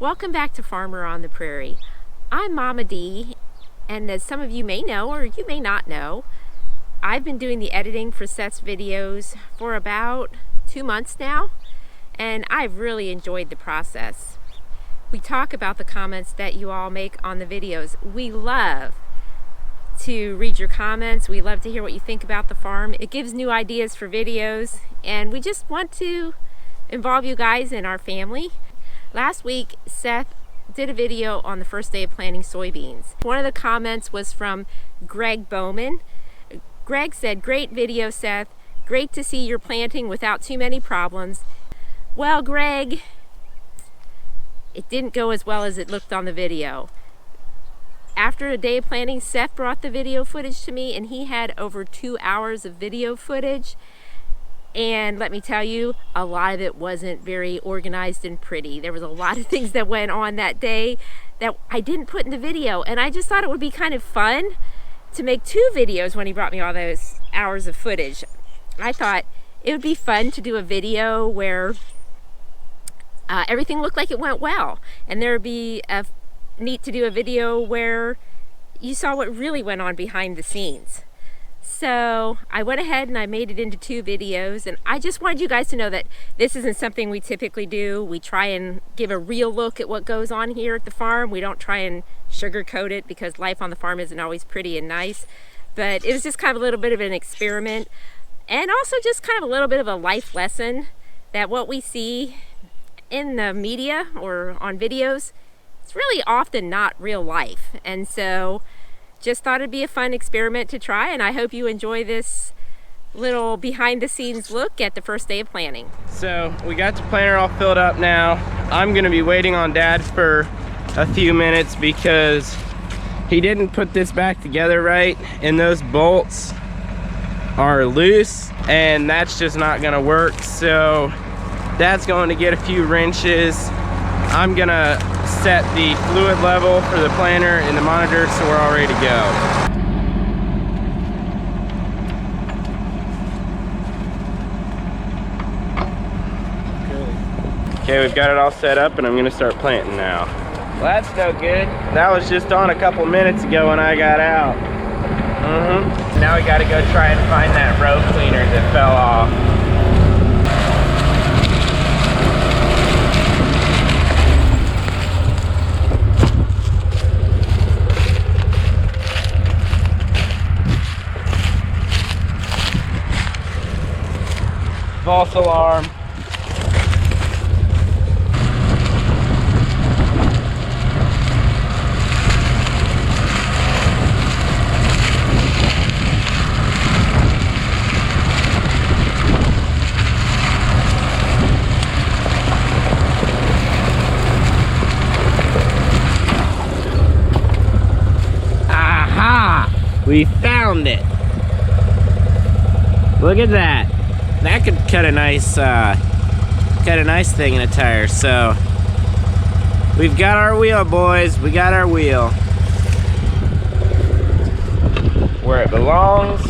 Welcome back to Farmer on the Prairie. I'm Mama D, and as some of you may know or you may not know, I've been doing the editing for Seth's videos for about 2 months now, and I've really enjoyed the process. We talk about the comments that you all make on the videos. We love to read your comments. We love to hear what you think about the farm. It gives new ideas for videos, and we just want to involve you guys in our family. Last week, Seth did a video on the first day of planting soybeans. One of the comments was from Greg Bowman. Greg said, "Great video, Seth. Great to see you're planting without too many problems." Well, Greg, it didn't go as well as it looked on the video. After a day of planting, Seth brought the video footage to me, and he had over 2 hours of video footage. And let me tell you, a lot of it wasn't very organized and pretty. There was a lot of things that went on that day that I didn't put in the video. And I just thought it would be kind of fun to make 2 videos when he brought me all those hours of footage. I thought it would be fun to do a video where everything looked like it went well. And there would be neat to do a video where you saw what really went on behind the scenes. So I went ahead and I made it into 2 videos, and I just wanted you guys to know that this isn't something we typically do. We try and give a real look at what goes on here at the farm. We don't try and sugarcoat it because life on the farm isn't always pretty and nice, but it was just kind of a little bit of an experiment, and also just kind of a little bit of a life lesson that what we see in the media or on videos, it's really often not real life. And so just thought it'd be a fun experiment to try, and I hope you enjoy this little behind the scenes look at the first day of planting. So we got the planter all filled up now. I'm gonna be waiting on Dad for a few minutes because he didn't put this back together right, and those bolts are loose, and that's just not gonna work. So Dad's going to get a few wrenches. I'm gonna set the fluid level for the planter in the monitor so we're all ready to go. Okay, we've got it all set up and I'm gonna start planting now. Well, that's no good. That was just on a couple minutes ago when I got out. Now we gotta go try and find that row cleaner that fell off. False alarm. Aha! We found it. Look at that. That could cut a nice thing in a tire. So we've got our wheel, boys. We got our wheel where it belongs.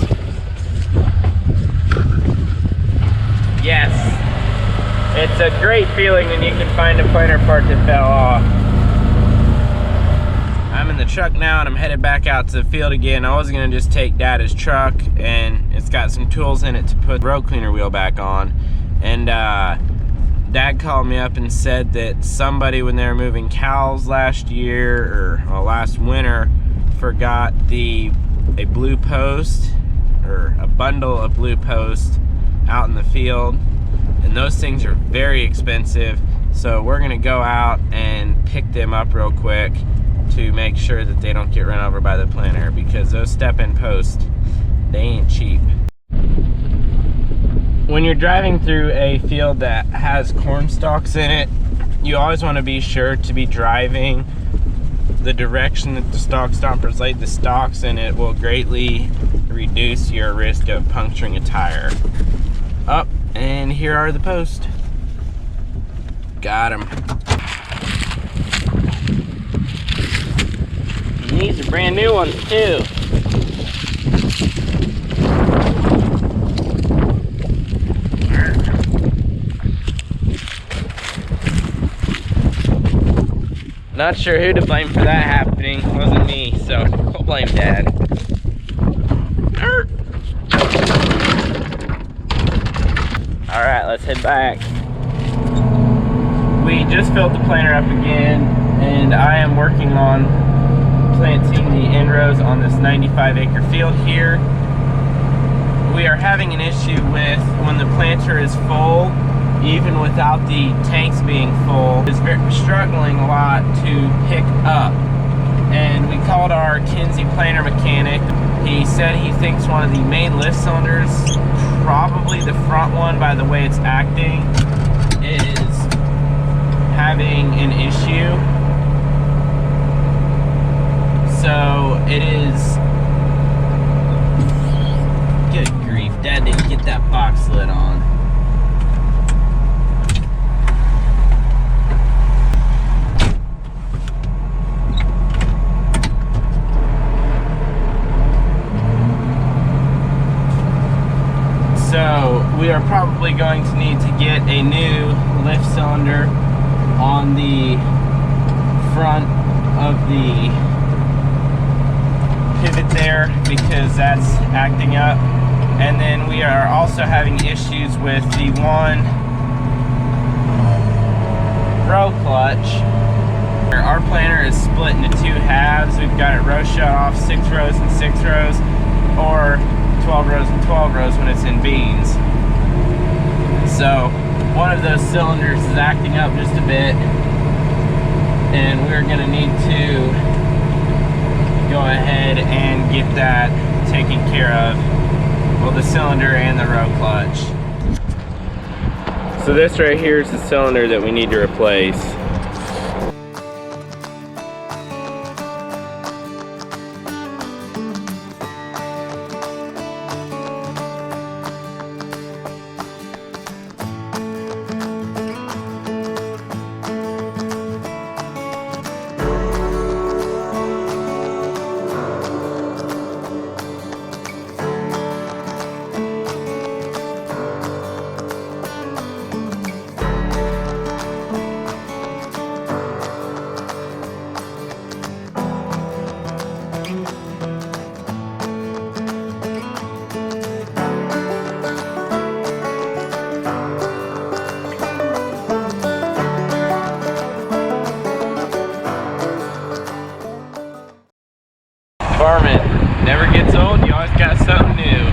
Yes, it's a great feeling when you can find a planter part that fell off. I'm in the truck now and I'm headed back out to the field again. I was gonna just take Dad's truck, and it's got some tools in it to put the row cleaner wheel back on. And Dad called me up and said that somebody, when they were moving cows last year or last winter, forgot a blue post or a bundle of blue posts out in the field, and those things are very expensive. So we're gonna go out and pick them up real quick to make sure that they don't get run over by the planter, because those step-in posts, they ain't cheap. When you're driving through a field that has corn stalks in it, you always want to be sure to be driving the direction that the stalk stompers laid the stalks, and it will greatly reduce your risk of puncturing a tire. Up, and here are the posts. Got them. These are brand new ones too. Not sure who to blame for that happening. It wasn't me, so we'll blame Dad. Alright, let's head back. We just filled the planter up again, and I am working on planting the end rows on this 95-acre field here. We are having an issue with when the planter is full, even without the tanks being full, it's struggling a lot to pick up. And we called our Kinsey planter mechanic. He said he thinks one of the main lift cylinders, probably the front one by the way it's acting, is having an issue. So it is, good grief, Dad didn't get that box lid on. So we are probably going to need to get a new lift cylinder on the front of the pivot there because that's acting up. And then we are also having issues with the one row clutch. Our planter is split into two halves. We've got it row shut off, 6 rows and 6 rows, or 12 rows and 12 rows when it's in beans. So one of those cylinders is acting up just a bit, and we're gonna need to go ahead and get that taken care of. Well, the cylinder and the row clutch. So this right here is the cylinder that we need to replace. Farming never gets old, you always got something new.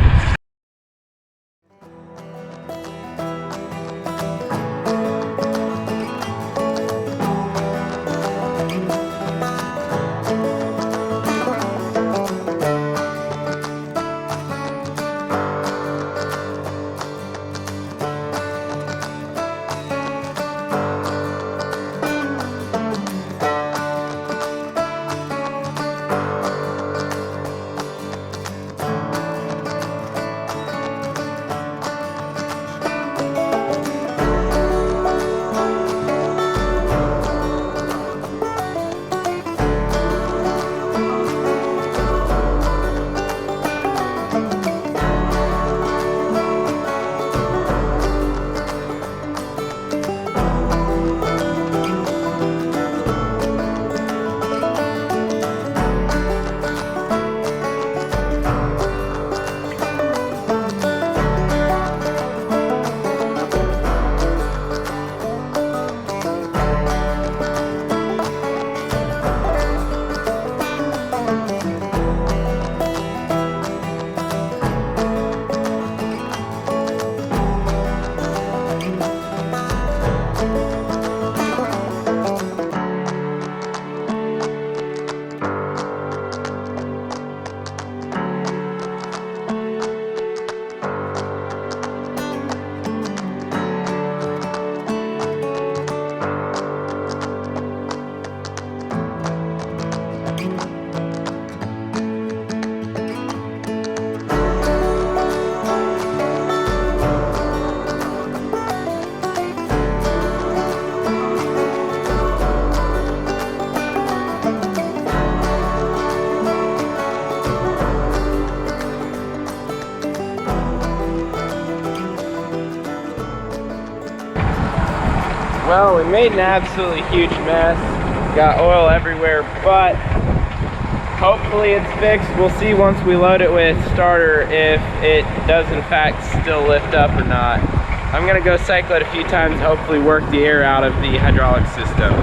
Well, we made an absolutely huge mess. Got oil everywhere, but hopefully it's fixed. We'll see once we load it with starter if it does in fact still lift up or not. I'm gonna go cycle it a few times, hopefully work the air out of the hydraulic system.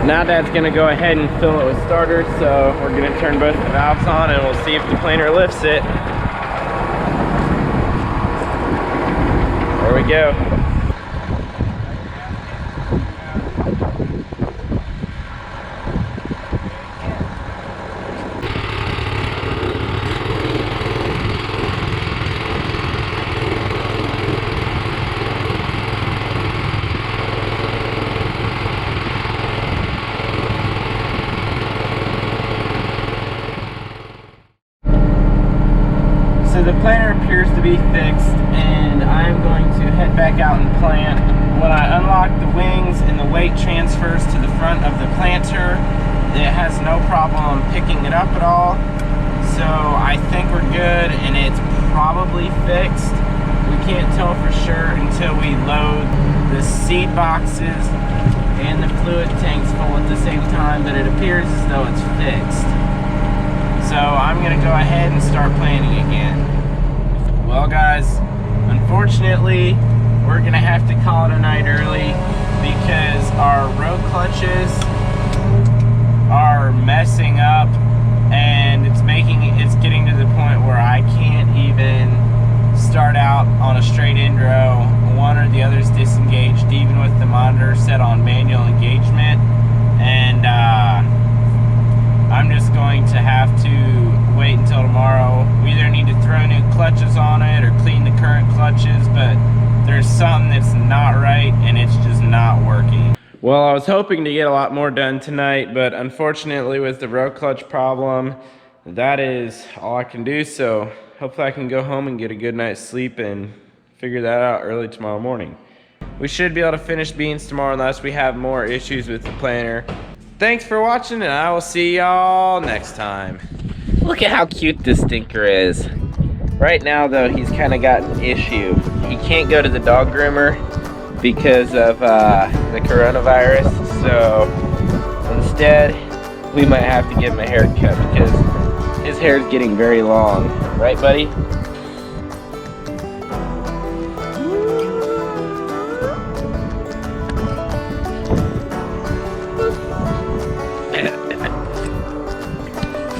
Now Dad's gonna go ahead and fill it with starter, so we're gonna turn both the valves on and we'll see if the planer lifts it. There we go. So the planer appears to be fixed, and I'm going to head back out and plant. When I unlock the wings and the weight transfers to the front of the planter, it has no problem picking it up at all. So I think we're good, and it's probably fixed. We can't tell for sure until we load the seed boxes and the fluid tanks full at the same time, but it appears as though it's fixed. So I'm gonna go ahead and start planting again. Well guys, unfortunately, we're gonna have to call it a night early because our road clutches are messing up, and it's getting to the point where I can't even start out on a straight indro. One or the other's disengaged, even with the monitor set on manual engagement, and I'm just going to have to wait until tomorrow. We either need to throw new clutches on it or clean the current clutches, but there's something that's not right and it's just not working. Well, I was hoping to get a lot more done tonight, but unfortunately with the road clutch problem, that is all I can do. So hopefully I can go home and get a good night's sleep and figure that out early tomorrow morning. We should be able to finish beans tomorrow unless we have more issues with the planer. Thanks for watching, and I will see y'all next time. Look at how cute this stinker is. Right now, though, he's kind of got an issue. He can't go to the dog groomer because of the coronavirus, so instead, we might have to give him a haircut because his hair is getting very long. Right, buddy?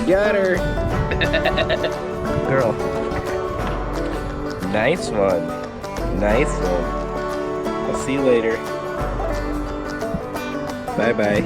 Got her. Girl. Nice one. Nice one. I'll see you later. Bye-bye.